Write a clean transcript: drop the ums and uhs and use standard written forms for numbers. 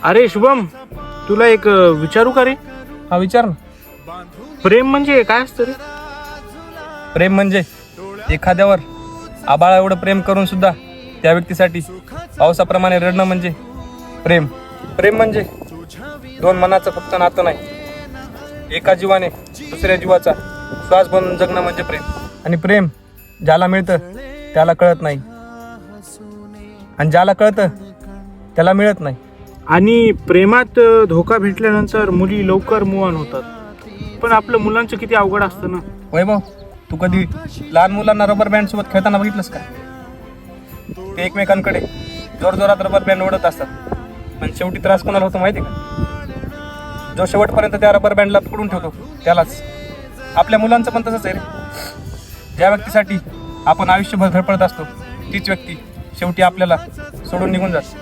अरे शुभम, तुला एक विचारू का रे? हा विचार ना. प्रेम म्हणजे काय असतं रे? प्रेम म्हणजे एखाद्यावर आबाळा एवढं प्रेम करून सुद्धा त्या व्यक्तीसाठी पावसाप्रमाणे रडणं म्हणजे प्रेम. प्रेम म्हणजे दोन मनाचं फक्त नातं नाही, एका जीवाने दुसऱ्या जीवाचा श्वास बनून जगणं म्हणजे प्रेम. आणि प्रेम ज्याला मिळतं त्याला कळत नाही, आणि ज्याला कळतं त्याला मिळत नाही. आणि प्रेमात धोका भेटल्यानंतर मुली लवकर मूव ऑन होतात. पण आपलं मुलांचं किती अवघड असतं ना. वैभव, तू कधी लहान मुलांना रबर बँड सोबत खेळताना बघितलंस का? ते एकमेकांकडे जोरजोरात रबर बँड ओढत असतात, पण शेवटी त्रास कोणाला होतो माहिती का? जो शेवटपर्यंत त्या रबर बँडला पकडून ठेवतो त्यालाच. आपल्या मुलांचं पण तसंच आहे रे. ज्या व्यक्तीसाठी आपण आयुष्यभर धडपडत असतो तीच व्यक्ती शेवटी आपल्याला सोडून निघून जाते.